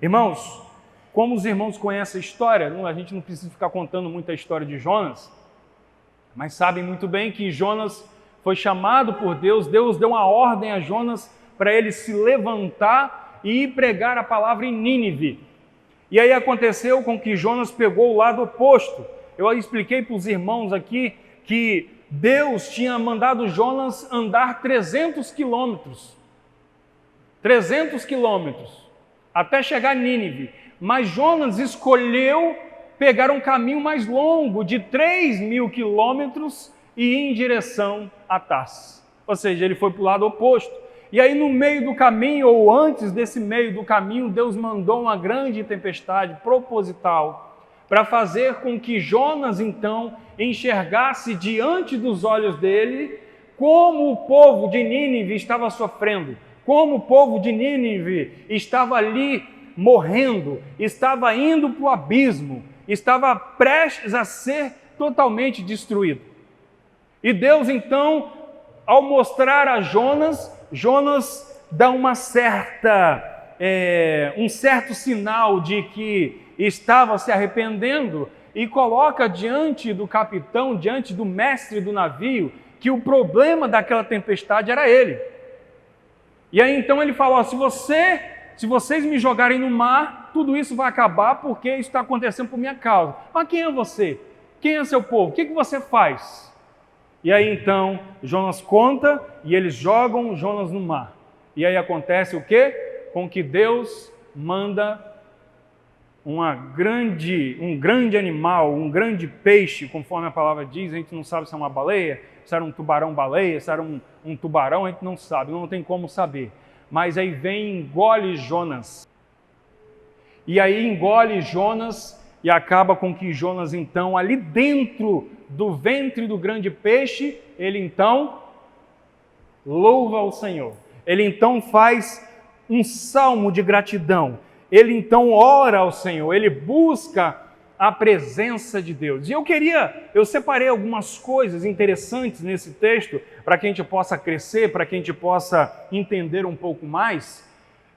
Irmãos, como os irmãos conhecem a história, a gente não precisa ficar contando muito a história de Jonas, mas sabem muito bem que Jonas foi chamado por Deus, Deus deu uma ordem a Jonas para ele se levantar e ir pregar a palavra em Nínive. E aí aconteceu com que Jonas pegou o lado oposto. Eu expliquei para os irmãos aqui que Deus tinha mandado Jonas andar 300 quilômetros. 300 quilômetros até chegar a Nínive. Mas Jonas escolheu pegar um caminho mais longo de 3.000 quilômetros e ir em direção a Tarsis. Ou seja, ele foi para o lado oposto. E aí no meio do caminho, ou antes desse meio do caminho, Deus mandou uma grande tempestade proposital para fazer com que Jonas então enxergasse diante dos olhos dele como o povo de Nínive estava sofrendo, como o povo de Nínive estava ali morrendo, estava indo para o abismo, estava prestes a ser totalmente destruído. E Deus então, ao mostrar a Jonas dá um certo sinal de que estava se arrependendo e coloca diante do capitão, diante do mestre do navio, que o problema daquela tempestade era ele. E aí então ele falou: se vocês me jogarem no mar, tudo isso vai acabar porque isso está acontecendo por minha causa. Mas quem é você? Quem é seu povo? O que você faz? E aí então Jonas conta e eles jogam Jonas no mar. E aí acontece o quê? Com que Deus manda um grande animal, um grande peixe, conforme a palavra diz. A gente não sabe se é uma baleia, se era um tubarão-baleia, se era um tubarão, a gente não sabe, não tem como saber. Mas aí vem e engole Jonas. E aí engole Jonas e acaba com que Jonas então, ali dentro do ventre do grande peixe, ele então louva ao Senhor. Ele então faz um salmo de gratidão. Ele então ora ao Senhor, ele busca a presença de Deus. E eu separei algumas coisas interessantes nesse texto para que a gente possa crescer, para que a gente possa entender um pouco mais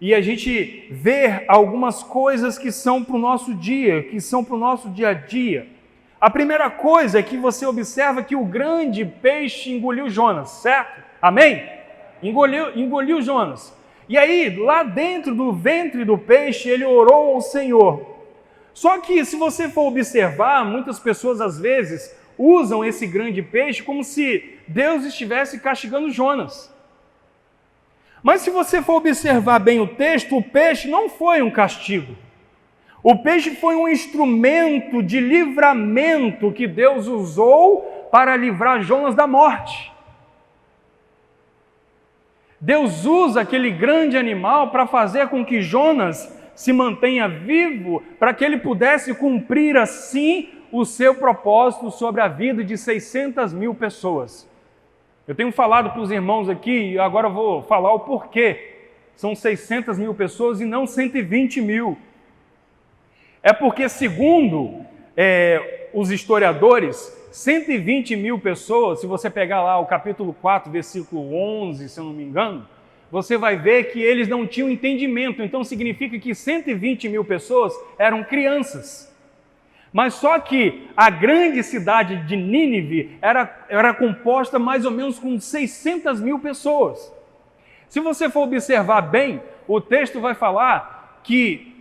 e a gente ver algumas coisas que são para o nosso dia, que são para o nosso dia a dia. A primeira coisa é que você observa que o grande peixe engoliu Jonas, certo? Amém? Engoliu Jonas. E aí, lá dentro do ventre do peixe, ele orou ao Senhor. Só que, se você for observar, muitas pessoas às vezes usam esse grande peixe como se Deus estivesse castigando Jonas. Mas se você for observar bem o texto, o peixe não foi um castigo. O peixe foi um instrumento de livramento que Deus usou para livrar Jonas da morte. Deus usa aquele grande animal para fazer com que Jonas se mantenha vivo, para que ele pudesse cumprir assim o seu propósito sobre a vida de 600.000 pessoas. Eu tenho falado para os irmãos aqui, e agora eu vou falar o porquê. São 600.000 pessoas e não 120.000. É porque, segundo os historiadores, 120.000 pessoas, se você pegar lá o capítulo 4, versículo 11, se eu não me engano, você vai ver que eles não tinham entendimento. Então significa que 120.000 pessoas eram crianças. Mas só que a grande cidade de Nínive era composta mais ou menos com 600.000 pessoas. Se você for observar bem, o texto vai falar que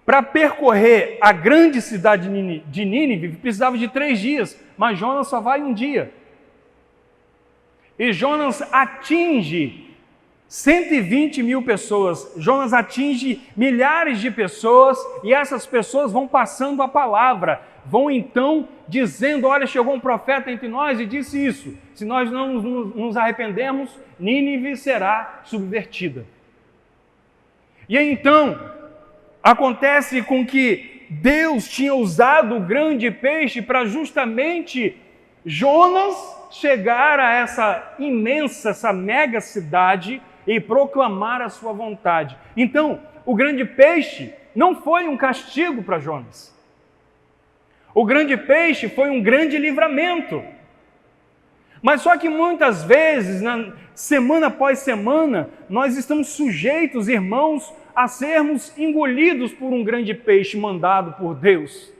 para percorrer a grande cidade de Nínive precisava de 3 dias, mas Jonas só vai um dia. E Jonas atinge 120.000 pessoas, Jonas atinge milhares de pessoas e essas pessoas vão passando a palavra, vão então dizendo: olha, chegou um profeta entre nós e disse isso, se nós não nos arrependermos, Nínive será subvertida. E aí então, acontece com que Deus tinha usado o grande peixe para justamente Jonas chegar a essa imensa, essa mega cidade e proclamar a sua vontade. Então, o grande peixe não foi um castigo para Jonas. O grande peixe foi um grande livramento. Mas só que muitas vezes, semana após semana, nós estamos sujeitos, irmãos, a sermos engolidos por um grande peixe mandado por Deus.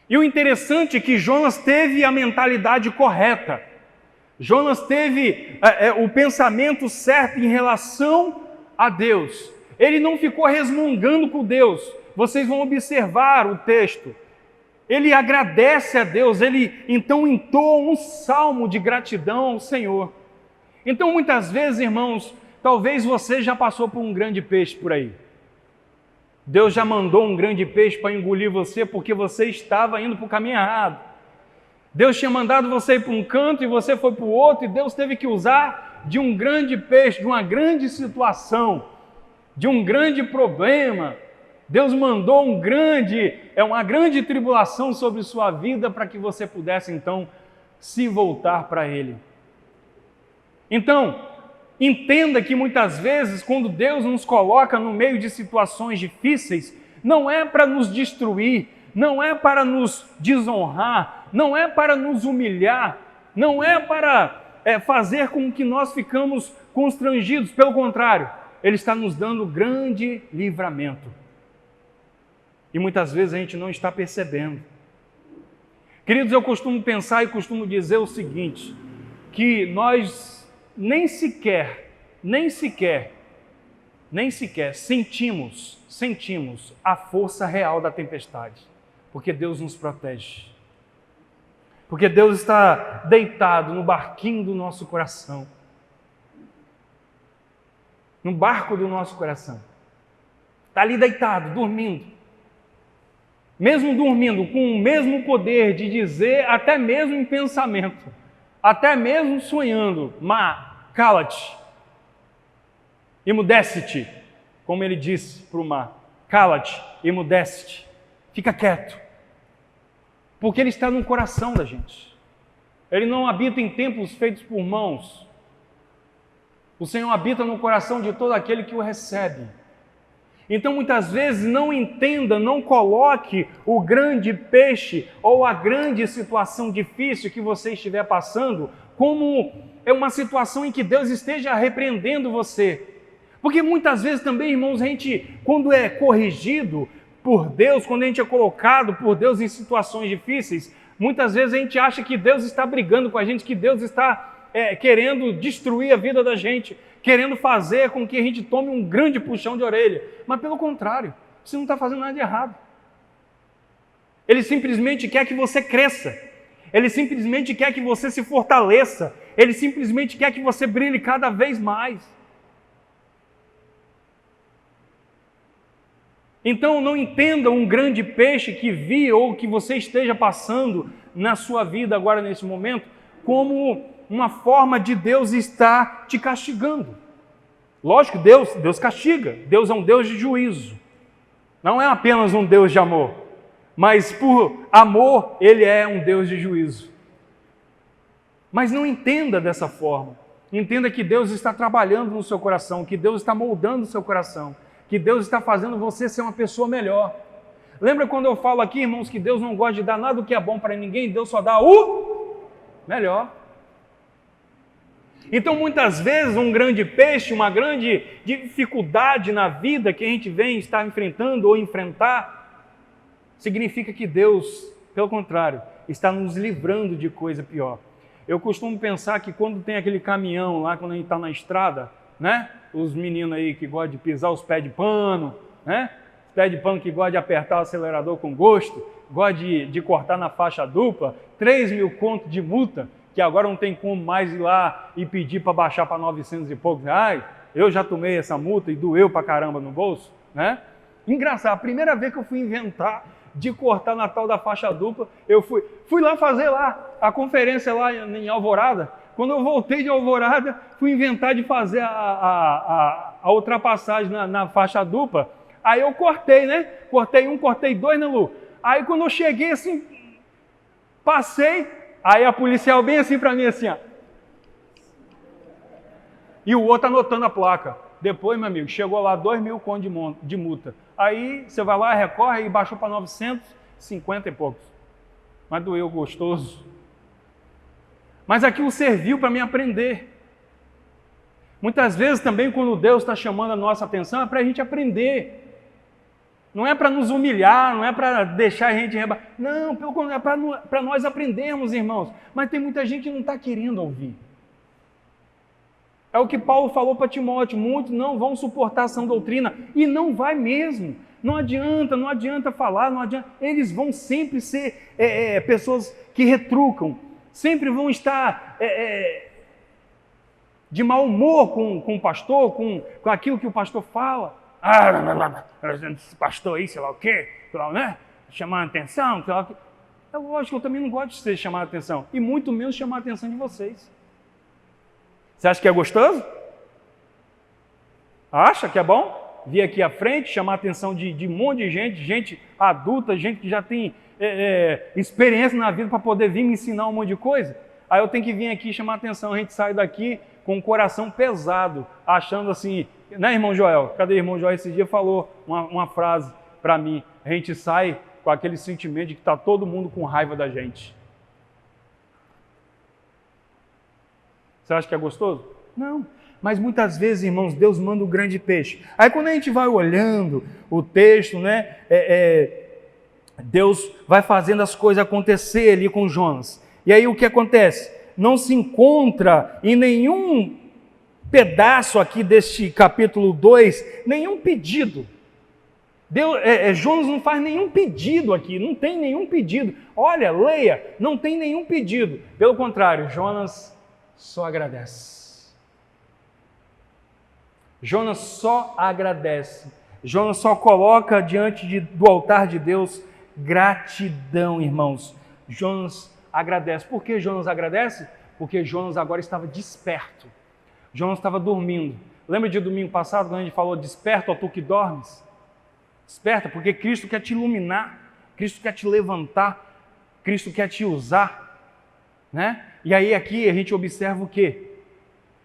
E o interessante é que Jonas teve a mentalidade correta. Jonas teve o pensamento certo em relação a Deus. Ele não ficou resmungando com Deus. Vocês vão observar o texto. Ele agradece a Deus, ele então entoa um salmo de gratidão ao Senhor. Então, muitas vezes, irmãos, talvez você já passou por um grande peixe por aí. Deus já mandou um grande peixe para engolir você porque você estava indo para o caminho errado. Deus tinha mandado você ir para um canto e você foi para o outro, e Deus teve que usar de um grande peixe, de uma grande situação, de um grande problema. Deus mandou uma grande tribulação sobre sua vida para que você pudesse então se voltar para Ele. Então, entenda que muitas vezes, quando Deus nos coloca no meio de situações difíceis, não é para nos destruir, não é para nos desonrar, não é para nos humilhar, não é para fazer com que nós ficamos constrangidos. Pelo contrário, Ele está nos dando grande livramento. E muitas vezes a gente não está percebendo. Queridos, eu costumo pensar e costumo dizer o seguinte, que nós nem sequer sentimos a força real da tempestade, porque Deus nos protege. Porque Deus está deitado no barquinho do nosso coração, no barco do nosso coração. Está ali deitado, dormindo. Mesmo dormindo, com o mesmo poder de dizer, até mesmo em pensamento, até mesmo sonhando, mar, cala-te, emudece-te, como ele disse para o mar, cala-te, emudece-te, fica quieto, porque Ele está no coração da gente. Ele não habita em templos feitos por mãos. O Senhor habita no coração de todo aquele que o recebe. Então, muitas vezes, não coloque o grande peixe ou a grande situação difícil que você estiver passando como uma situação em que Deus esteja repreendendo você. Porque muitas vezes também, irmãos, a gente, quando é corrigido por Deus, quando a gente é colocado por Deus em situações difíceis, muitas vezes a gente acha que Deus está brigando com a gente, que Deus está querendo destruir a vida da gente, querendo fazer com que a gente tome um grande puxão de orelha. Mas pelo contrário, você não está fazendo nada de errado. Ele simplesmente quer que você cresça. Ele simplesmente quer que você se fortaleça. Ele simplesmente quer que você brilhe cada vez mais. Então não entenda um grande peixe que vi ou que você esteja passando na sua vida agora nesse momento como uma forma de Deus estar te castigando. Lógico, Deus castiga. Deus é um Deus de juízo. Não é apenas um Deus de amor. Mas por amor, Ele é um Deus de juízo. Mas não entenda dessa forma. Entenda que Deus está trabalhando no seu coração, que Deus está moldando o seu coração, que Deus está fazendo você ser uma pessoa melhor. Lembra quando eu falo aqui, irmãos, que Deus não gosta de dar nada do que é bom para ninguém, Deus só dá o melhor. Então, muitas vezes, um grande peixe, uma grande dificuldade na vida que a gente vem estar enfrentando ou enfrentar, significa que Deus, pelo contrário, está nos livrando de coisa pior. Eu costumo pensar que quando tem aquele caminhão lá, quando a gente está na estrada, né? Os meninos aí que gostam de pisar os pés de pano, né? Os pés de pano que gostam de apertar o acelerador com gosto, gostam de cortar na faixa dupla, 3.000 conto de multa, que agora não tem como mais ir lá e pedir para baixar para 900 e poucos reais. Eu já tomei essa multa e doeu para caramba no bolso, né? Engraçado, a primeira vez que eu fui inventar de cortar na tal da faixa dupla, eu fui lá fazer lá a conferência lá em Alvorada. Quando eu voltei de Alvorada, fui inventar de fazer a ultrapassagem na faixa dupla. Aí eu cortei, né? Cortei um, cortei dois, né, Lu? Aí quando eu cheguei assim, passei, aí a policial bem assim para mim, assim, ó. E o outro anotando a placa. Depois, meu amigo, chegou lá 2.000 conto de multa. Aí você vai lá, recorre e baixou para 950 e poucos. Mas doeu gostoso. Mas aquilo serviu para mim aprender. Muitas vezes também quando Deus está chamando a nossa atenção é para a gente aprender. Não é para nos humilhar, não é para deixar a gente rebaixar. Não, pelo contrário, é para nós aprendermos, irmãos. Mas tem muita gente que não está querendo ouvir. É o que Paulo falou para Timóteo, muitos não vão suportar a sã doutrina, e não vai mesmo. Não adianta falar, não adianta. Eles vão sempre ser pessoas que retrucam, sempre vão estar de mau humor com o pastor, com aquilo que o pastor fala. Esse pastor aí, sei lá o quê, né? Chamar a atenção, sei lá o quê. É lógico, eu também não gosto de ser chamado a atenção, e muito menos chamar a atenção de vocês. Você acha que é gostoso? Acha que é bom? Vir aqui à frente, chamar a atenção de um monte de gente adulta, gente que já tem experiência na vida para poder vir me ensinar um monte de coisa. Aí eu tenho que vir aqui chamar a atenção, a gente sai daqui com o coração pesado, achando assim, né, irmão Joel? Cadê o irmão Joel? Esse dia falou uma frase para mim, a gente sai com aquele sentimento de que está todo mundo com raiva da gente. Você acha que é gostoso? Não. Mas muitas vezes, irmãos, Deus manda um grande peixe. Aí quando a gente vai olhando o texto, né, Deus vai fazendo as coisas acontecer ali com Jonas. E aí o que acontece? Não se encontra em nenhum pedaço aqui deste capítulo 2, nenhum pedido. Jonas não faz nenhum pedido aqui, não tem nenhum pedido. Olha, leia, não tem nenhum pedido. Pelo contrário, Jonas só agradece. Jonas só agradece. Jonas só coloca diante do altar de Deus gratidão, irmãos. Jonas agradece. Por que Jonas agradece? Porque Jonas agora estava desperto. Jonas estava dormindo. Lembra de domingo passado, quando a gente falou, desperta, ó tu que dormes? Desperta, porque Cristo quer te iluminar, Cristo quer te levantar, Cristo quer te usar, né? E aí aqui a gente observa o quê?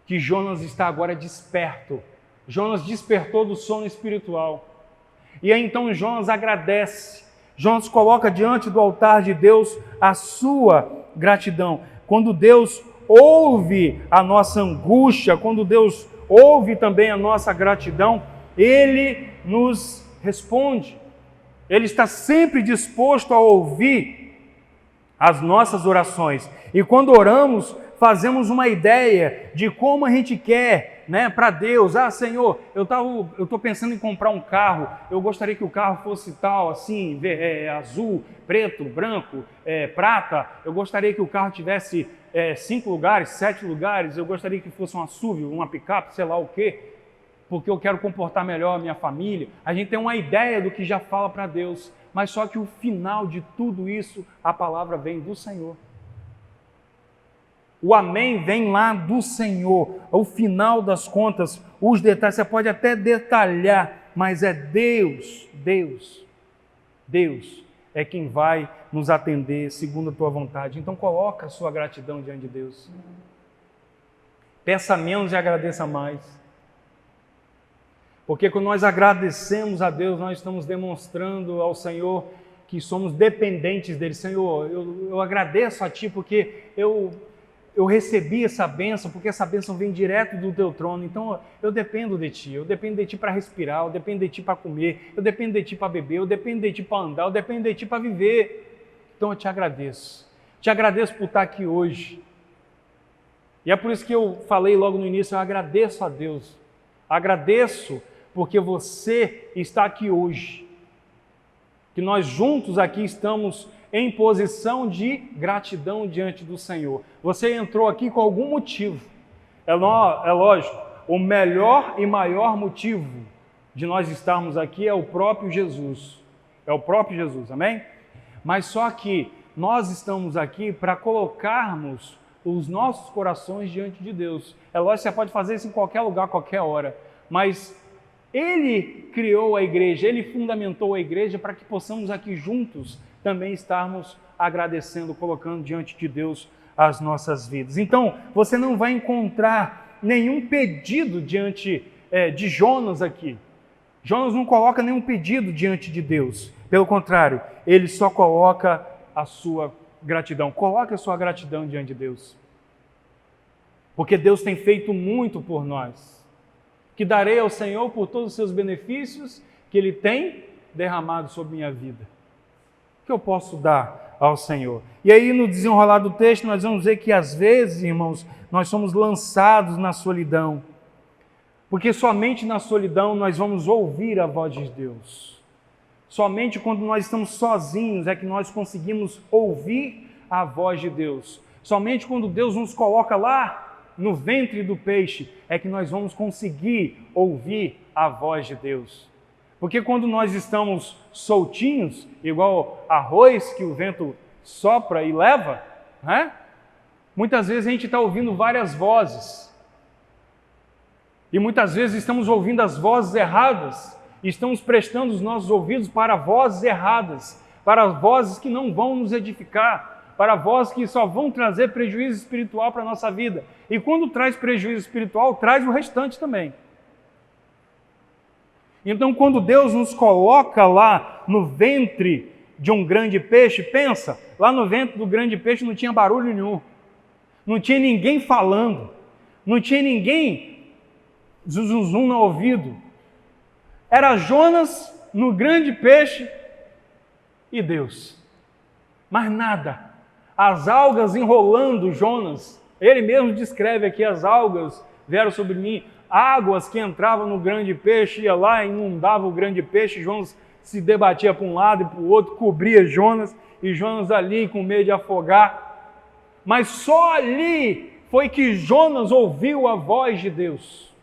Que Jonas está agora desperto. Jonas despertou do sono espiritual. E aí então Jonas agradece. Jonas coloca diante do altar de Deus a sua gratidão. Quando Deus ouve a nossa angústia, quando Deus ouve também a nossa gratidão, Ele nos responde. Ele está sempre disposto a ouvir as nossas orações. E quando oramos, fazemos uma ideia de como a gente quer, né, para Deus. Ah, Senhor, eu estou pensando em comprar um carro, eu gostaria que o carro fosse tal, assim, azul, preto, branco, prata. Eu gostaria que o carro tivesse 5 lugares, 7 lugares. Eu gostaria que fosse uma SUV, uma picape, sei lá o quê, porque eu quero comportar melhor a minha família. A gente tem uma ideia do que já fala para Deus, mas só que o final de tudo isso, a palavra vem do Senhor. O amém vem lá do Senhor. O final das contas, os detalhes, você pode até detalhar, mas é Deus é quem vai nos atender segundo a tua vontade. Então coloca a sua gratidão diante de Deus. Peça menos e agradeça mais. Porque quando nós agradecemos a Deus, nós estamos demonstrando ao Senhor que somos dependentes dele. Senhor, eu agradeço a Ti porque eu recebi essa bênção, porque essa bênção vem direto do Teu trono. Então eu dependo de Ti, eu dependo de Ti para respirar, eu dependo de Ti para comer, eu dependo de Ti para beber, eu dependo de Ti para andar, eu dependo de Ti para viver. Então eu Te agradeço. Te agradeço por estar aqui hoje. E é por isso que eu falei logo no início, eu agradeço a Deus. Agradeço porque você está aqui hoje, que nós juntos aqui estamos em posição de gratidão diante do Senhor. Você entrou aqui com algum motivo. É lógico, o melhor e maior motivo de nós estarmos aqui é o próprio Jesus. É o próprio Jesus, amém? Mas só que nós estamos aqui para colocarmos os nossos corações diante de Deus. É lógico que você pode fazer isso em qualquer lugar, qualquer hora, mas Ele criou a igreja, Ele fundamentou a igreja para que possamos aqui juntos também estarmos agradecendo, colocando diante de Deus as nossas vidas. Então, você não vai encontrar nenhum pedido diante de Jonas aqui. Jonas não coloca nenhum pedido diante de Deus. Pelo contrário, ele só coloca a sua gratidão. Coloque a sua gratidão diante de Deus. porque Deus tem feito muito por nós. Que darei ao Senhor por todos os seus benefícios que Ele tem derramado sobre minha vida. O que eu posso dar ao Senhor? E aí, no desenrolar do texto, nós vamos ver que às vezes, irmãos, nós somos lançados na solidão, porque somente na solidão nós vamos ouvir a voz de Deus. Somente quando nós estamos sozinhos é que nós conseguimos ouvir a voz de Deus. Somente quando Deus nos coloca lá no ventre do peixe é que nós vamos conseguir ouvir a voz de Deus. Porque quando nós estamos soltinhos, igual arroz que o vento sopra e leva, né? Muitas vezes a gente está ouvindo várias vozes. E muitas vezes estamos ouvindo as vozes erradas. E estamos prestando os nossos ouvidos para vozes erradas, para vozes que não vão nos edificar, para vozes que só vão trazer prejuízo espiritual para a nossa vida. E quando traz prejuízo espiritual, traz o restante também. Então, quando Deus nos coloca lá no ventre de um grande peixe, pensa, lá no ventre do grande peixe não tinha barulho nenhum, não tinha ninguém falando, não tinha ninguém zum no ouvido. Era Jonas no grande peixe e Deus. Mas nada. As algas enrolando Jonas. Ele mesmo descreve aqui: as algas vieram sobre mim. Águas que entravam no grande peixe, ia lá, inundava o grande peixe. Jonas se debatia para um lado e para o outro, cobria Jonas. E Jonas ali com medo de afogar. Mas só ali foi que Jonas ouviu a voz de Deus.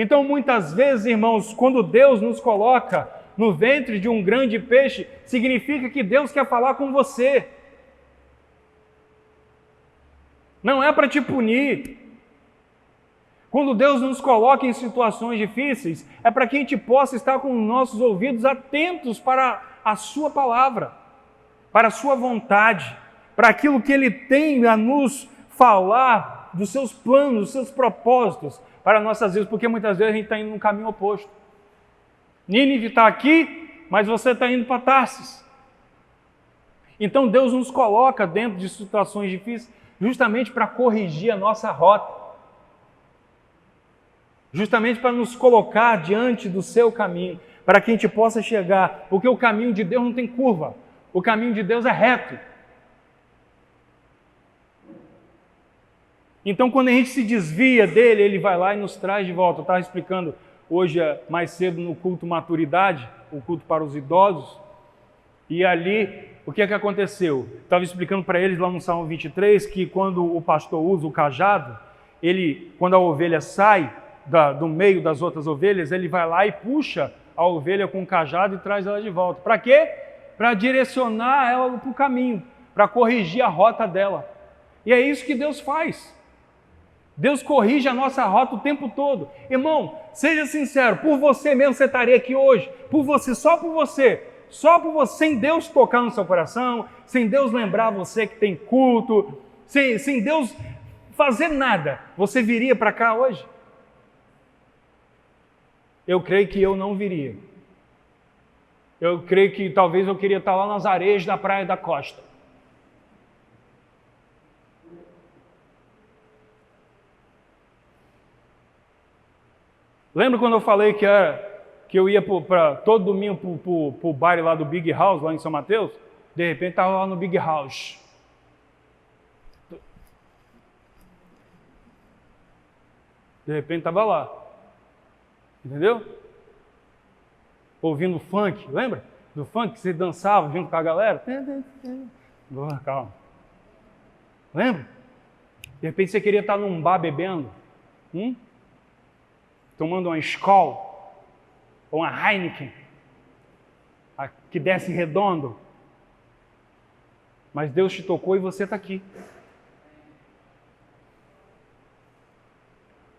Então, muitas vezes, irmãos, quando Deus nos coloca no ventre de um grande peixe, significa que Deus quer falar com você. Não é para te punir. Quando Deus nos coloca em situações difíceis, é para que a gente possa estar com os nossos ouvidos atentos para a sua palavra, para a sua vontade, para aquilo que Ele tem a nos falar, dos seus planos, dos seus propósitos para nossas vidas, porque muitas vezes a gente está indo no caminho oposto. Nínive está aqui, mas você está indo para Tarsis. Então Deus nos coloca dentro de situações difíceis justamente para corrigir a nossa rota, justamente para nos colocar diante do seu caminho, para que a gente possa chegar, porque o caminho de Deus não tem curva, o caminho de Deus é reto. Então, quando a gente se desvia dele, ele vai lá e nos traz de volta. Eu estava explicando hoje, mais cedo, no culto maturidade, o culto para os idosos, e ali, o que é que aconteceu? Estava explicando para eles lá no Salmo 23, que quando o pastor usa o cajado, quando a ovelha sai do meio das outras ovelhas, ele vai lá e puxa a ovelha com o cajado e traz ela de volta. Para quê? Para direcionar ela para o caminho, para corrigir a rota dela. E é isso que Deus faz. Deus corrige a nossa rota o tempo todo. Irmão, seja sincero, por você mesmo você estaria aqui hoje, por você, só por você, sem Deus tocar no seu coração, sem Deus lembrar você que tem culto, sem Deus fazer nada, você viria para cá hoje? Eu creio que eu não viria. Eu creio que talvez eu queria estar lá nas areias da Praia da Costa. Lembra quando eu falei que eu ia todo domingo para o baile lá do Big House, lá em São Mateus? De repente estava lá no Big House. De repente estava lá. Entendeu? Ouvindo funk, lembra? Do funk que você dançava junto com a galera? Calma. Lembra? De repente você queria estar num bar bebendo. Tomando uma Skol, ou uma Heineken, que desce redondo. Mas Deus te tocou e você está aqui.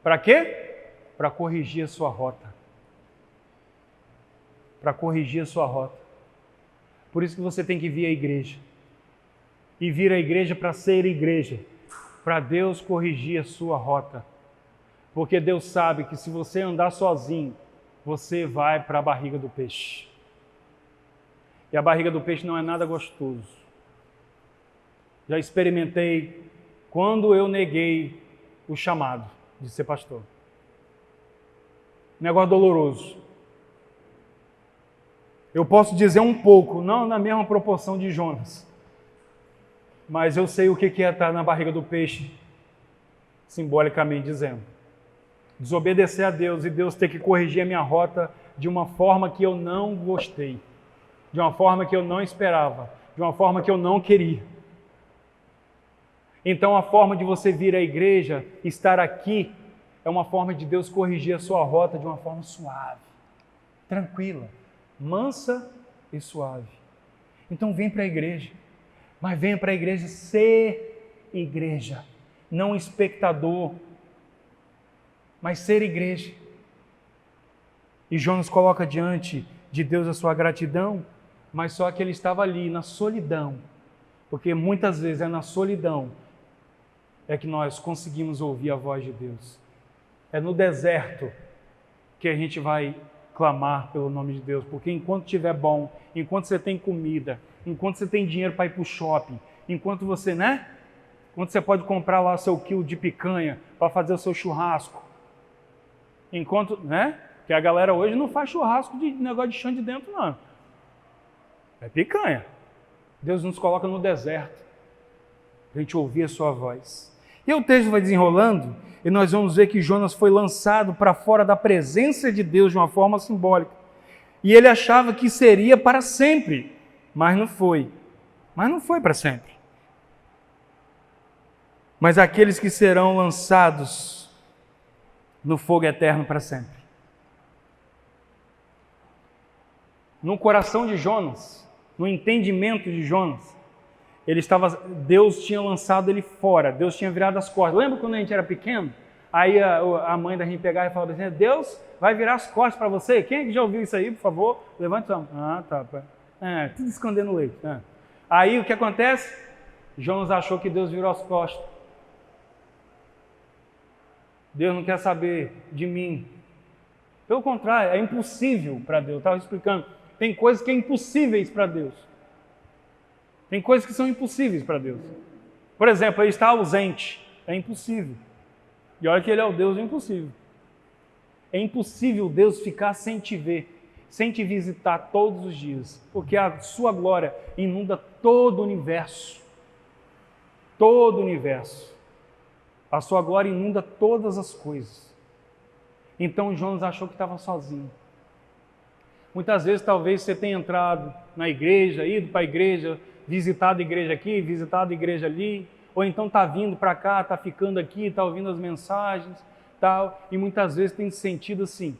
Para quê? Para corrigir a sua rota. Para corrigir a sua rota. Por isso que você tem que vir à igreja. E vir à igreja para ser igreja. Para Deus corrigir a sua rota. Porque Deus sabe que se você andar sozinho, você vai para a barriga do peixe. E a barriga do peixe não é nada gostoso. Já experimentei, quando eu neguei o chamado de ser pastor. Negócio doloroso. Eu posso dizer um pouco, não na mesma proporção de Jonas, mas eu sei o que é estar na barriga do peixe, simbolicamente dizendo. Desobedecer a Deus e Deus ter que corrigir a minha rota de uma forma que eu não gostei, de uma forma que eu não esperava, de uma forma que eu não queria. Então a forma de você vir à igreja, estar aqui, é uma forma de Deus corrigir a sua rota de uma forma suave, tranquila, mansa e suave. Então vem para a igreja, mas venha para a igreja ser igreja, não espectador, mas ser igreja. E Jonas coloca diante de Deus a sua gratidão, mas só que ele estava ali na solidão, porque muitas vezes é na solidão é que nós conseguimos ouvir a voz de Deus. É no deserto que a gente vai clamar pelo nome de Deus, porque enquanto estiver bom, enquanto você tem comida, enquanto você tem dinheiro para ir para o shopping, enquanto você, enquanto você pode comprar lá seu quilo de picanha para fazer o seu churrasco, enquanto, que a galera hoje não faz churrasco de negócio de chão de dentro, não. É picanha. Deus nos coloca no deserto para a gente ouvir a sua voz. E o texto vai desenrolando e nós vamos ver que Jonas foi lançado para fora da presença de Deus de uma forma simbólica. E ele achava que seria para sempre, mas não foi. Mas não foi para sempre. Mas aqueles que serão lançados no fogo eterno para sempre. No coração de Jonas, no entendimento de Jonas, Deus tinha lançado ele fora, Deus tinha virado as costas. Lembra quando a gente era pequeno? Aí a mãe da gente pegava e falava assim, Deus vai virar as costas para você? Quem é que já ouviu isso aí, por favor? Levante a mão. Ah, tá. Tudo escondendo leite. Aí o que acontece? Jonas achou que Deus virou as costas. Deus não quer saber de mim. Pelo contrário, é impossível para Deus. Eu estava explicando. Tem coisas que são impossíveis para Deus. Tem coisas que são impossíveis para Deus. Por exemplo, ele está ausente. É impossível. E olha que ele é o Deus do impossível. É impossível Deus ficar sem te ver, sem te visitar todos os dias, porque a sua glória inunda todo o universo. Todo o universo. A sua glória inunda todas as coisas. Então Jonas achou que estava sozinho. Muitas vezes talvez você tenha entrado na igreja, ido para a igreja, visitado a igreja aqui, visitado a igreja ali, ou então está vindo para cá, está ficando aqui, está ouvindo as mensagens, tal, e muitas vezes tem se sentido assim,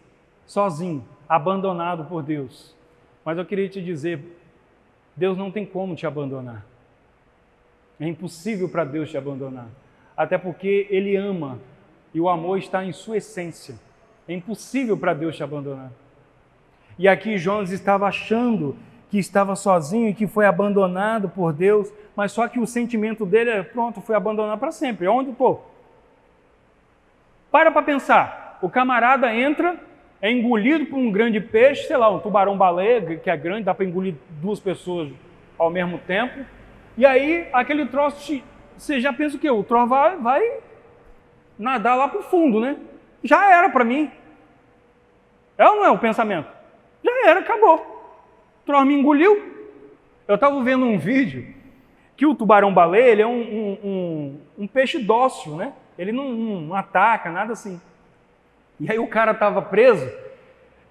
sozinho, abandonado por Deus. Mas eu queria te dizer, Deus não tem como te abandonar. É impossível para Deus te abandonar, até porque Ele ama, e o amor está em sua essência. É impossível para Deus te abandonar. E aqui Jonas estava achando que estava sozinho e que foi abandonado por Deus, mas só que o sentimento dele é, pronto, fui abandonado para sempre. Onde estou? Para pensar. O camarada entra, é engolido por um grande peixe, sei lá, um tubarão-baleia, que é grande, dá para engolir 2 pessoas ao mesmo tempo. E aí, aquele troço, você já pensa o quê? O troço vai nadar lá para o fundo, né? Já era para mim. É ou não é o pensamento? Já era, acabou. O troço me engoliu. Eu estava vendo um vídeo que o tubarão-baleia, ele é um peixe dócil, né? Ele não ataca, nada assim. E aí o cara estava preso,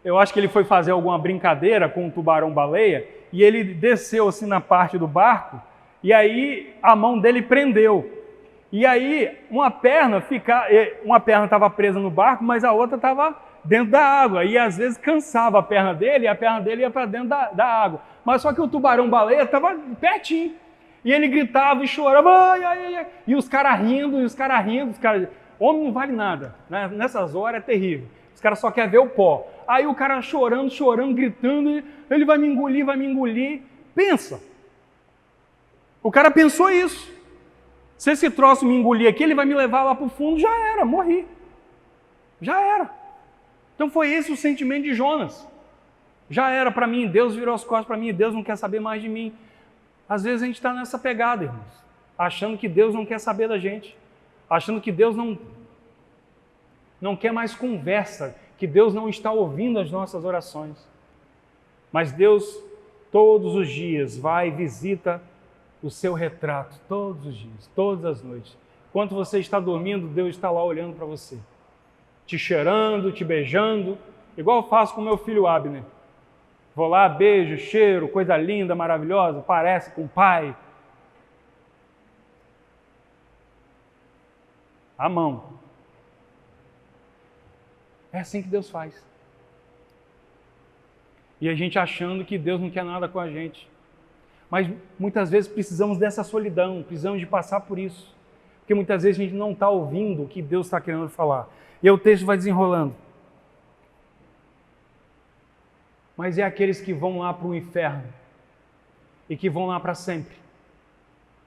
eu acho que ele foi fazer alguma brincadeira com o tubarão-baleia, e ele desceu assim na parte do barco, e aí a mão dele prendeu. E aí uma perna estava presa no barco, mas a outra estava dentro da água, e às vezes cansava a perna dele, e a perna dele ia para dentro da água. Mas só que o tubarão-baleia estava pertinho, e ele gritava e chorava, e os caras rindo, homem não vale nada, né? Nessas horas é terrível, os caras só querem ver o pó. Aí o cara chorando, gritando, ele vai me engolir, pensa. O cara pensou isso, se esse troço me engolir aqui, ele vai me levar lá para o fundo, já era, morri, já era. Então foi esse o sentimento de Jonas. Já era para mim, Deus virou as costas para mim, Deus não quer saber mais de mim. Às vezes a gente está nessa pegada, irmãos, achando que Deus não quer saber da gente, achando que Deus não quer mais conversa, que Deus não está ouvindo as nossas orações. Mas Deus, todos os dias, vai e visita o seu retrato, todos os dias, todas as noites. Enquanto você está dormindo, Deus está lá olhando para você, te cheirando, te beijando, igual eu faço com meu filho Abner. Vou lá, beijo, cheiro, coisa linda, maravilhosa, parece com o pai. A mão. É assim que Deus faz. E a gente achando que Deus não quer nada com a gente. Mas muitas vezes precisamos dessa solidão, precisamos de passar por isso. Porque muitas vezes a gente não está ouvindo o que Deus está querendo falar. E aí o texto vai desenrolando. Mas é aqueles que vão lá para o inferno e que vão lá para sempre.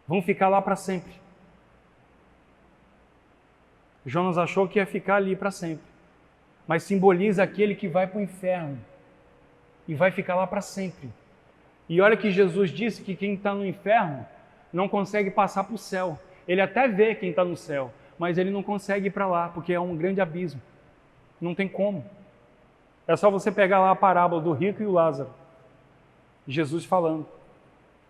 Vão ficar lá para sempre. Jonas achou que ia ficar ali para sempre. Mas simboliza aquele que vai para o inferno e vai ficar lá para sempre. E olha que Jesus disse que quem está no inferno não consegue passar para o céu. Ele até vê quem está no céu, mas ele não consegue ir para lá, porque é um grande abismo. Não tem como. É só você pegar lá a parábola do rico e o Lázaro. Jesus falando.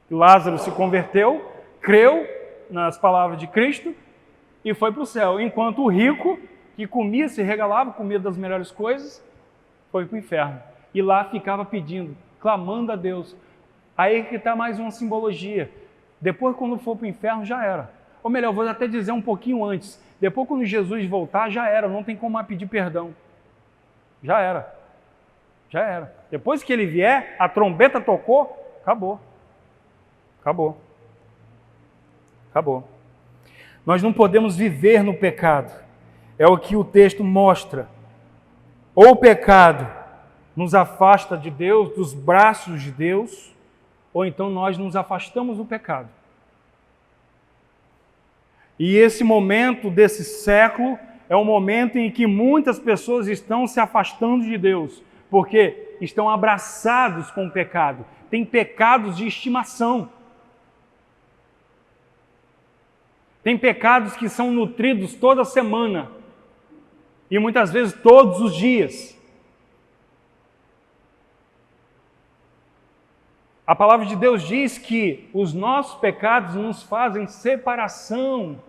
Lázaro se converteu, creu nas palavras de Cristo e foi para o céu. Enquanto o rico, que comia, se regalava, comia das melhores coisas, foi para o inferno. E lá ficava pedindo, clamando a Deus. Aí que está mais uma simbologia. Depois, quando for para o inferno, já era. Ou melhor, vou até dizer um pouquinho antes. Depois, quando Jesus voltar, já era. Não tem como mais pedir perdão. Já era. Já era. Depois que ele vier, a trombeta tocou, acabou. Acabou. Acabou. Nós não podemos viver no pecado. É o que o texto mostra. Ou o pecado nos afasta de Deus, dos braços de Deus, ou então nós nos afastamos do pecado. E esse momento desse século é um momento em que muitas pessoas estão se afastando de Deus, porque estão abraçados com o pecado. Tem pecados de estimação. Tem pecados que são nutridos toda semana e muitas vezes todos os dias. A palavra de Deus diz que os nossos pecados nos fazem separação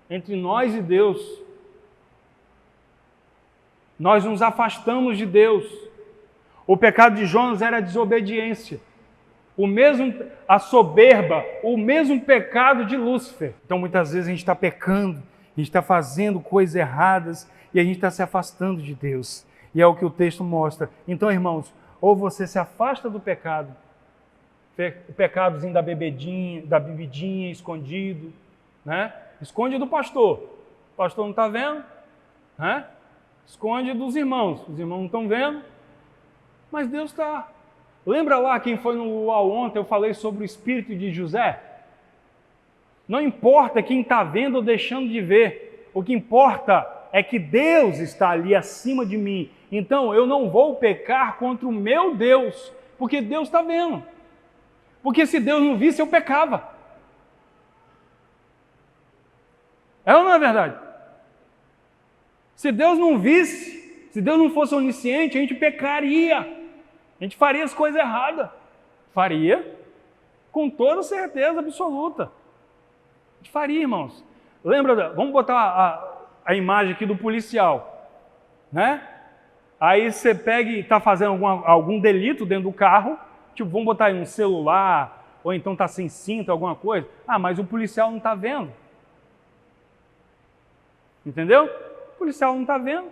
entre nós e Deus. Nós nos afastamos de Deus. O pecado de Jonas era a desobediência. A soberba, o mesmo pecado de Lúcifer. Então muitas vezes a gente está pecando, a gente está fazendo coisas erradas e a gente está se afastando de Deus. E é o que o texto mostra. Então, irmãos, ou você se afasta do pecado, o pecadozinho da bebidinha, escondido, né? Esconde do pastor. O pastor não está vendo, né? Esconde dos irmãos. Os irmãos não estão vendo, mas Deus está. Lembra lá quem foi no UAU ontem, eu falei sobre o espírito de José? Não importa quem está vendo ou deixando de ver. O que importa é que Deus está ali acima de mim. Então eu não vou pecar contra o meu Deus, porque Deus está vendo. Porque se Deus não visse, eu pecava. É ou não é verdade? Se Deus não visse, se Deus não fosse onisciente, a gente pecaria. A gente faria as coisas erradas. Faria, com toda certeza absoluta. A gente faria, irmãos. Lembra, vamos botar a imagem aqui do policial, né? Aí você pega e está fazendo algum delito dentro do carro, tipo, vamos botar aí um celular, ou então está sem cinto, alguma coisa. Ah, mas o policial não está vendo. Entendeu? O policial não está vendo.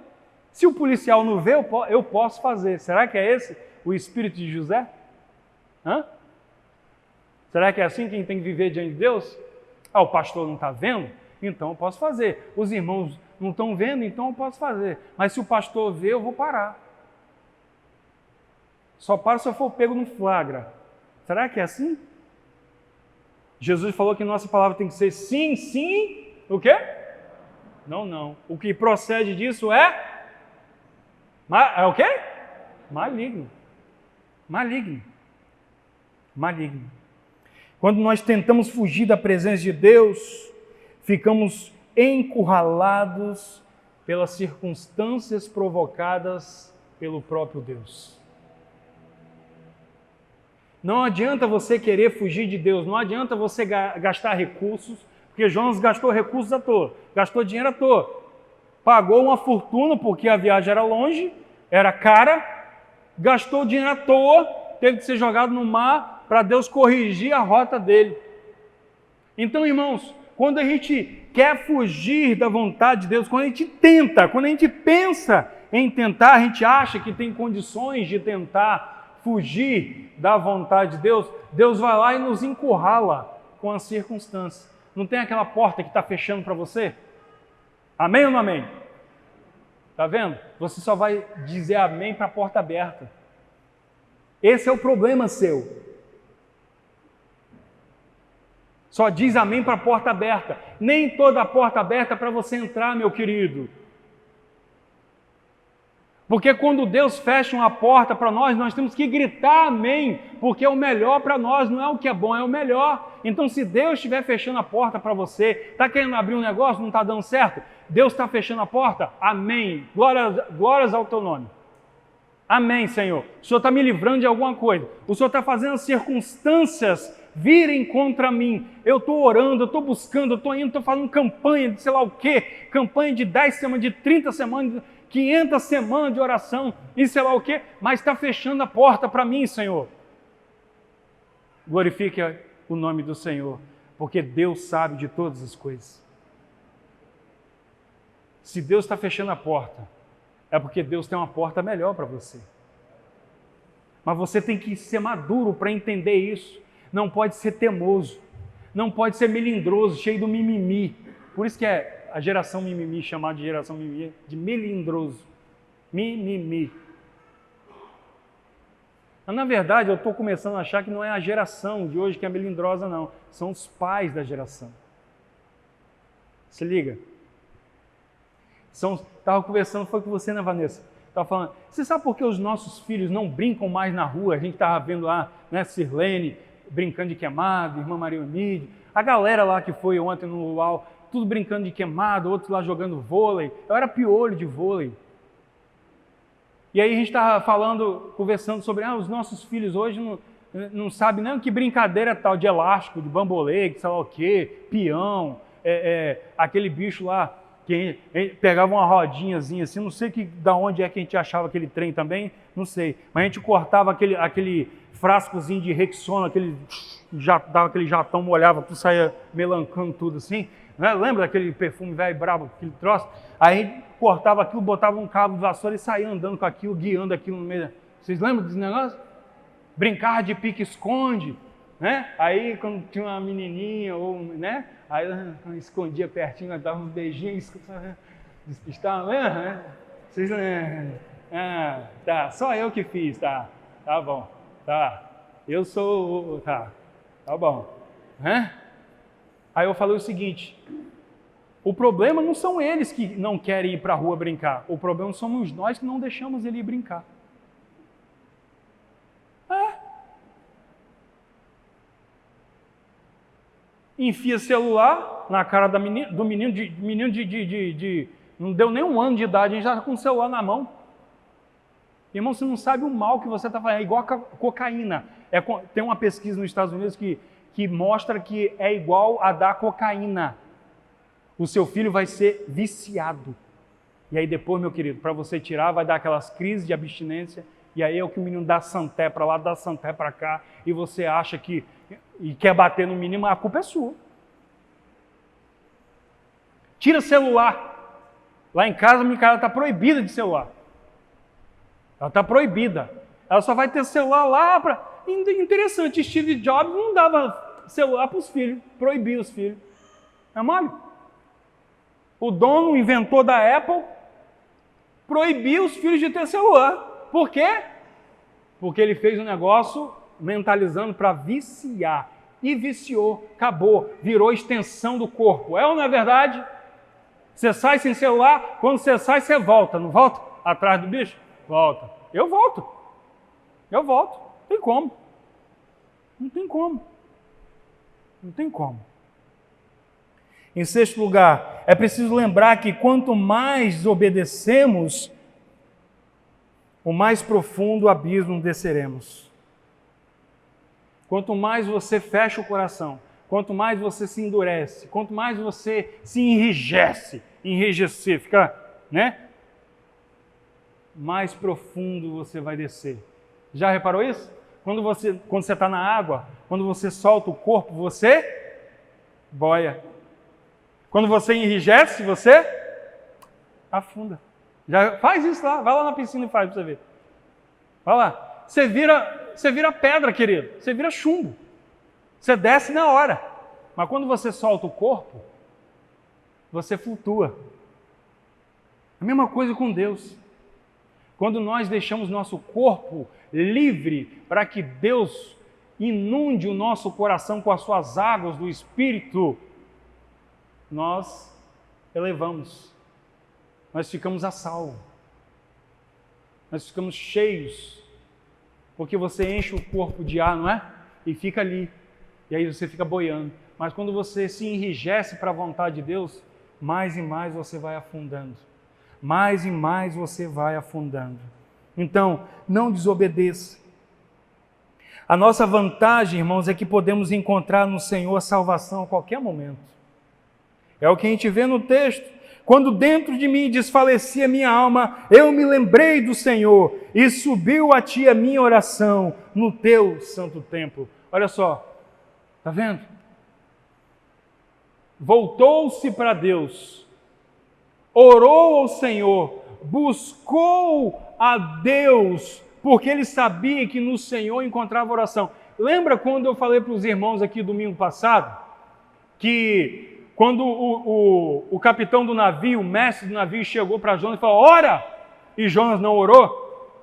Se o policial não vê, eu posso fazer. Será que é esse o espírito de José? Hã? Será que é assim que a gente tem que viver diante de Deus? Ah, o pastor não está vendo? Então eu posso fazer. Os irmãos não estão vendo? Então eu posso fazer. Mas se o pastor vê, eu vou parar. Só paro se eu for pego no flagra. Será que é assim? Jesus falou que nossa palavra tem que ser sim, sim. O quê? Não, não. O que procede disso é o quê? Maligno. Maligno. Maligno. Quando nós tentamos fugir da presença de Deus, ficamos encurralados pelas circunstâncias provocadas pelo próprio Deus. Não adianta você querer fugir de Deus, não adianta você gastar recursos, porque Jonas gastou recursos à toa, gastou dinheiro à toa, pagou uma fortuna porque a viagem era longe, era cara, gastou dinheiro à toa, teve que ser jogado no mar para Deus corrigir a rota dele. Então, irmãos, quando a gente quer fugir da vontade de Deus, quando a gente tenta, quando a gente pensa em tentar, a gente acha que tem condições de tentar fugir da vontade de Deus, Deus vai lá e nos encurrala com as circunstâncias. Não tem aquela porta que está fechando para você? Amém ou não amém? Está vendo? Você só vai dizer amém para a porta aberta. Esse é o problema seu. Só diz amém para a porta aberta. Nem toda a porta aberta é para você entrar, meu querido. Porque quando Deus fecha uma porta para nós temos que gritar amém, porque é o melhor para nós, não é o que é bom, é o melhor. Então, se Deus estiver fechando a porta para você, está querendo abrir um negócio, não está dando certo, Deus está fechando a porta, amém. Glórias ao teu nome. Amém, Senhor. O Senhor está me livrando de alguma coisa. O Senhor está fazendo as circunstâncias virem contra mim. Eu estou orando, eu estou buscando, eu estou indo, estou fazendo campanha de sei lá o quê, campanha de 10 semanas, de 30 semanas, 500 semanas de oração e sei lá o quê, mas está fechando a porta para mim, Senhor. Glorifique o nome do Senhor, porque Deus sabe de todas as coisas. Se Deus está fechando a porta, é porque Deus tem uma porta melhor para você. Mas você tem que ser maduro para entender isso. Não pode ser teimoso, não pode ser melindroso, cheio do mimimi. Por isso que é a geração mimimi, chamada de geração mimimi, de melindroso. Mimimi. Mas, na verdade, eu estou começando a achar que não é a geração de hoje que é melindrosa, não. São os pais da geração. Se liga. Estava conversando, foi com você, né, Vanessa? Estava falando, você sabe por que os nossos filhos não brincam mais na rua? A gente estava vendo lá, né, Sirlene brincando de queimado, irmã Maria Unide, a galera lá que foi ontem no UAU, tudo brincando de queimado, outros lá jogando vôlei. Eu era piolho de vôlei. E aí a gente estava falando, conversando sobre, os nossos filhos hoje não sabem nem que brincadeira tal de elástico, de bambolê, sei lá o quê, peão, aquele bicho lá, que pegava uma rodinhazinha assim, não sei da onde é que a gente achava aquele trem também, não sei. Mas a gente cortava aquele frascozinho de Rexona, dava aquele jatão, molhava, tu saía melancando tudo assim. Né? Lembra daquele perfume velho brabo, aquele troço? Aí a gente cortava aquilo, botava um cabo de vassoura e saía andando com aquilo, guiando aquilo no meio. Vocês lembram desse negócio? Brincava de pique-esconde, né? Aí quando tinha uma menininha, né? Aí eu escondia pertinho, dava uns beijinhos, despistava, né? Vocês lembram? Tá, só eu que fiz, tá bom, tá. Eu sou, tá bom, né? Aí eu falei o seguinte, o problema não são eles que não querem ir para a rua brincar, o problema somos nós que não deixamos ele ir brincar. Enfia celular na cara do menino não deu nem um ano de idade, a gente já está com o celular na mão. Irmão, você não sabe o mal que você está fazendo, é igual a cocaína. Tem uma pesquisa nos Estados Unidos que mostra que é igual a dar cocaína. O seu filho vai ser viciado. E aí depois, meu querido, para você tirar, vai dar aquelas crises de abstinência, e aí é o que o menino dá santé para lá, dá santé para cá, e você acha que e quer bater no menino, a culpa é sua. Tira celular. Lá em casa, minha casa está proibida de celular. Ela está proibida. Ela só vai ter celular lá para... Interessante, Steve Jobs não dava celular para os filhos, proibia os filhos. É mole? O dono, o inventor da Apple, proibia os filhos de ter celular. Por quê? Porque ele fez um negócio mentalizando para viciar. E viciou, acabou, virou extensão do corpo. É ou não é verdade? Você sai sem celular, quando você sai, você volta. Não volta atrás do bicho? Volta. Eu volto. Não tem como. Não tem como. Em sexto lugar, é preciso lembrar que quanto mais obedecemos, o mais profundo abismo desceremos. Quanto mais você fecha o coração, quanto mais você se endurece, quanto mais você se enrijecer, fica, né? Mais profundo você vai descer. Já reparou isso? Quando você está na água, quando você solta o corpo, você boia. Quando você enrijece, você afunda. Já faz isso lá, vai lá na piscina e faz para você ver. Vai lá. Você vira pedra, querido. Você vira chumbo. Você desce na hora. Mas quando você solta o corpo, você flutua. A mesma coisa com Deus. Quando nós deixamos nosso corpo livre para que Deus inunde o nosso coração com as suas águas do Espírito, nós elevamos. Nós ficamos a salvo. Nós ficamos cheios. Porque você enche o corpo de ar, não é? E fica ali. E aí você fica boiando. Mas quando você se enrijece para a vontade de Deus, mais e mais você vai afundando. Mais e mais você vai afundando. Então, não desobedeça. A nossa vantagem, irmãos, é que podemos encontrar no Senhor a salvação a qualquer momento. É o que a gente vê no texto. Quando dentro de mim desfalecia minha alma, eu me lembrei do Senhor e subiu a ti a minha oração no teu santo templo. Olha só, está vendo? Voltou-se para Deus, orou ao Senhor, buscou a Deus, porque ele sabia que no Senhor encontrava oração. Lembra quando eu falei para os irmãos aqui domingo passado, que quando o capitão do navio, o mestre do navio, chegou para Jonas e falou, ora! E Jonas não orou?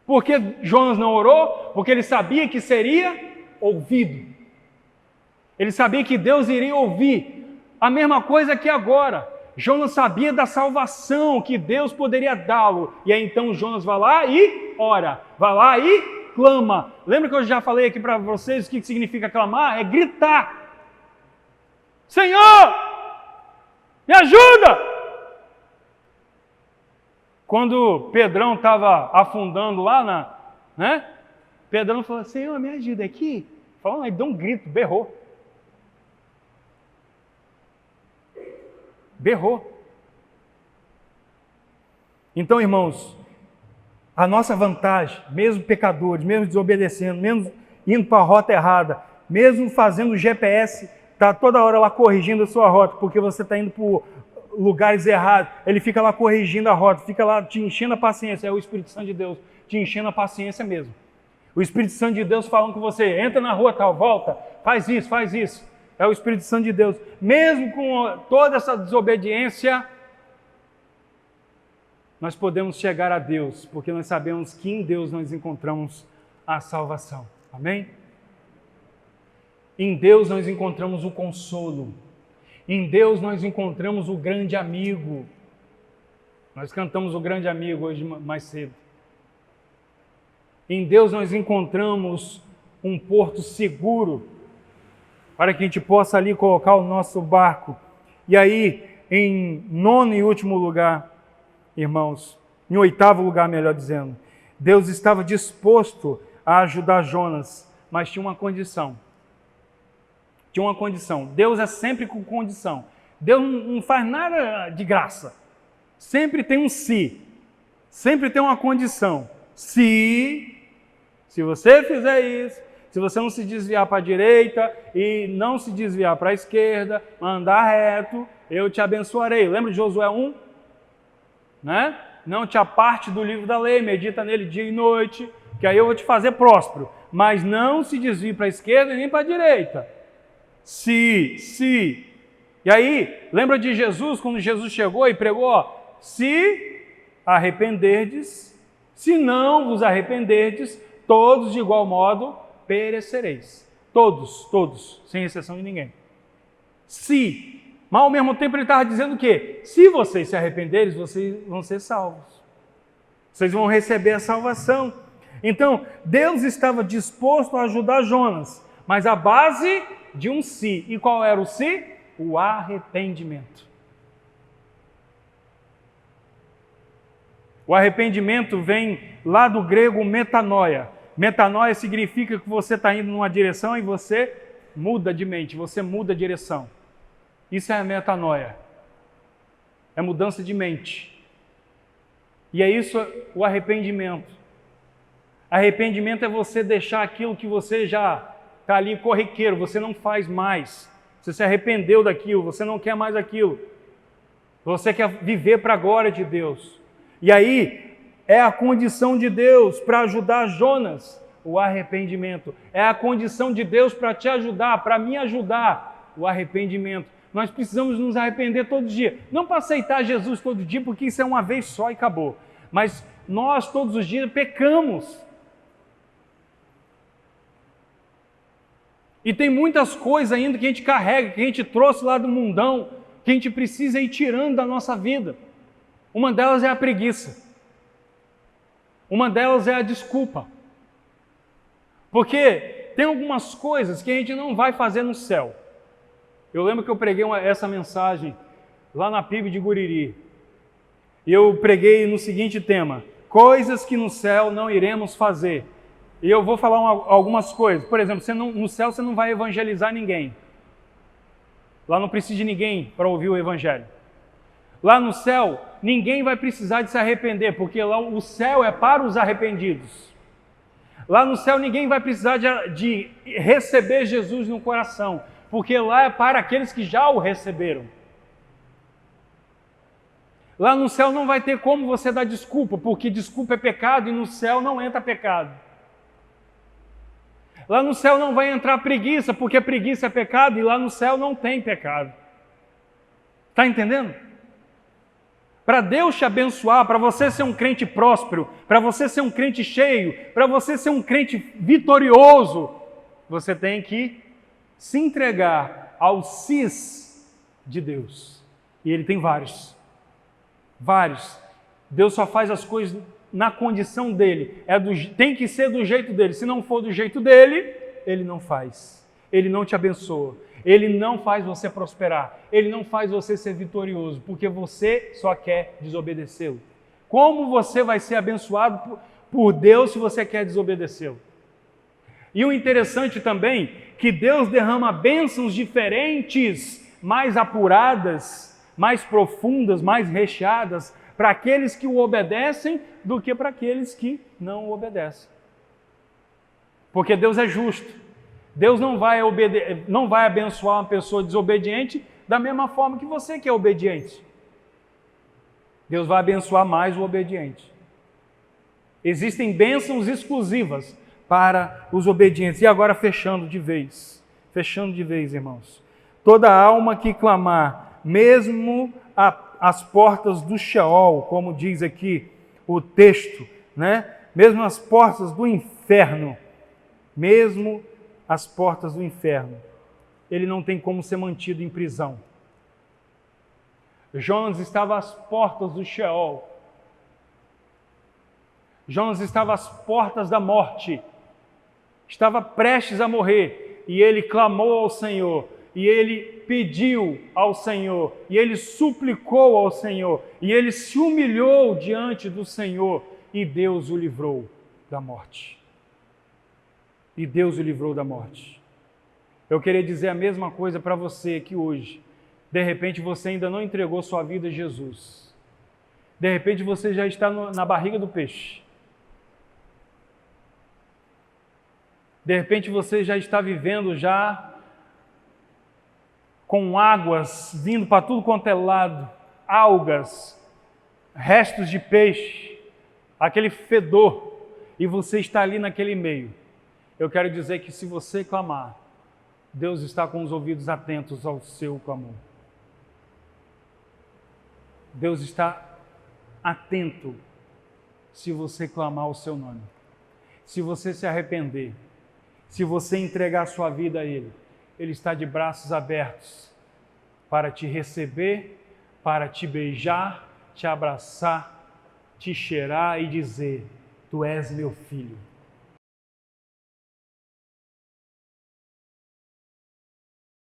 Por que Jonas não orou? Porque ele sabia que seria ouvido. Ele sabia que Deus iria ouvir. A mesma coisa que agora. Jonas sabia da salvação que Deus poderia dá-lo. E aí então Jonas vai lá e ora. Vai lá e clama. Lembra que eu já falei aqui para vocês o que significa clamar? É gritar. Senhor, me ajuda! Quando Pedrão estava afundando lá, Pedrão falou, Senhor, me ajuda aqui. Falou, ele deu um grito, berrou. Então, irmãos, a nossa vantagem, mesmo pecadores, mesmo desobedecendo, mesmo indo para a rota errada, mesmo fazendo o GPS, está toda hora lá corrigindo a sua rota, porque você está indo por lugares errados, ele fica lá corrigindo a rota, fica lá te enchendo a paciência, é o Espírito Santo de Deus te enchendo a paciência mesmo. O Espírito Santo de Deus falando com você, entra na rua tal, volta, faz isso. É o Espírito Santo de Deus. Mesmo com toda essa desobediência, nós podemos chegar a Deus, porque nós sabemos que em Deus nós encontramos a salvação. Amém? Em Deus nós encontramos o consolo. Em Deus nós encontramos o grande amigo. Nós cantamos o grande amigo hoje mais cedo. Em Deus nós encontramos um porto seguro para que a gente possa ali colocar o nosso barco. E aí, em nono e último lugar, irmãos, em oitavo lugar, melhor dizendo, Deus estava disposto a ajudar Jonas, mas tinha uma condição. Deus é sempre com condição. Deus não faz nada de graça. Sempre tem um se. Sempre tem uma condição. Se você fizer isso, se você não se desviar para a direita e não se desviar para a esquerda, andar reto, eu te abençoarei. Lembra de Josué 1? Né? Não te aparte do livro da lei, medita nele dia e noite, que aí eu vou te fazer próspero. Mas não se desvie para a esquerda nem para a direita. Se. E aí, lembra de Jesus, quando Jesus chegou e pregou, se arrependerdes, se não vos arrependerdes, todos de igual modo perecereis. Todos, sem exceção de ninguém. Se. Mas ao mesmo tempo ele estava dizendo o quê? Se vocês se arrependerem, vocês vão ser salvos. Vocês vão receber a salvação. Então, Deus estava disposto a ajudar Jonas, mas a base de um se. E qual era o se? o arrependimento. O arrependimento vem lá do grego metanoia. Metanoia significa que você está indo numa direção e você muda de mente, você muda a direção. Isso é a metanoia. É mudança de mente. E é isso o arrependimento. Arrependimento é você deixar aquilo que você já está ali corriqueiro, você não faz mais. Você se arrependeu daquilo, você não quer mais aquilo. Você quer viver para a glória de Deus. E aí é a condição de Deus para ajudar Jonas, o arrependimento. É a condição de Deus para te ajudar, para me ajudar, o arrependimento. Nós precisamos nos arrepender todo dia. Não para aceitar Jesus todo dia, porque isso é uma vez só e acabou. Mas nós todos os dias pecamos. E tem muitas coisas ainda que a gente carrega, que a gente trouxe lá do mundão, que a gente precisa ir tirando da nossa vida. Uma delas é a preguiça. Uma delas é a desculpa. Porque tem algumas coisas que a gente não vai fazer no céu. Eu lembro que eu preguei essa mensagem lá na PIB de Guriri. E eu preguei no seguinte tema: coisas que no céu não iremos fazer. E eu vou falar algumas coisas. Por exemplo, no céu você não vai evangelizar ninguém. Lá não precisa de ninguém para ouvir o evangelho. Lá no céu, ninguém vai precisar de se arrepender, porque lá o céu é para os arrependidos. Lá no céu, ninguém vai precisar de receber Jesus no coração, porque lá é para aqueles que já o receberam. Lá no céu não vai ter como você dar desculpa, porque desculpa é pecado e no céu não entra pecado. Lá no céu não vai entrar preguiça, porque preguiça é pecado e lá no céu não tem pecado. Está entendendo? Para Deus te abençoar, para você ser um crente próspero, para você ser um crente cheio, para você ser um crente vitorioso, você tem que se entregar ao cis de Deus. E Ele tem vários. Vários. Deus só faz as coisas na condição dele. Tem que ser do jeito dele. Se não for do jeito dele, Ele não faz. Ele não te abençoa. Ele não faz você prosperar. Ele não faz você ser vitorioso, porque você só quer desobedecê-lo. Como você vai ser abençoado por Deus se você quer desobedecê-lo? E o interessante também, que Deus derrama bênçãos diferentes, mais apuradas, mais profundas, mais recheadas, para aqueles que o obedecem do que para aqueles que não o obedecem. Porque Deus é justo. Deus não vai abençoar uma pessoa desobediente da mesma forma que você que é obediente. Deus vai abençoar mais o obediente. Existem bênçãos exclusivas para os obedientes. E agora fechando de vez, irmãos. Toda alma que clamar, mesmo às portas do Sheol, como diz aqui o texto, né? Mesmo às portas do inferno, mesmo as portas do inferno, ele não tem como ser mantido em prisão. Jonas estava às portas do Sheol. Jonas estava às portas da morte. Estava prestes a morrer. E ele clamou ao Senhor. E ele pediu ao Senhor. E ele suplicou ao Senhor. E ele se humilhou diante do Senhor. E Deus o livrou da morte. E Deus o livrou da morte. Eu queria dizer a mesma coisa para você aqui hoje. De repente você ainda não entregou sua vida a Jesus. De repente você já está na barriga do peixe. De repente você já está vivendo já com águas vindo para tudo quanto é lado, algas, restos de peixe, aquele fedor, e você está ali naquele meio. Eu quero dizer que se você clamar, Deus está com os ouvidos atentos ao seu clamor. Deus está atento se você clamar o seu nome. Se você se arrepender, se você entregar a sua vida a Ele, Ele está de braços abertos para te receber, para te beijar, te abraçar, te cheirar e dizer: Tu és meu filho.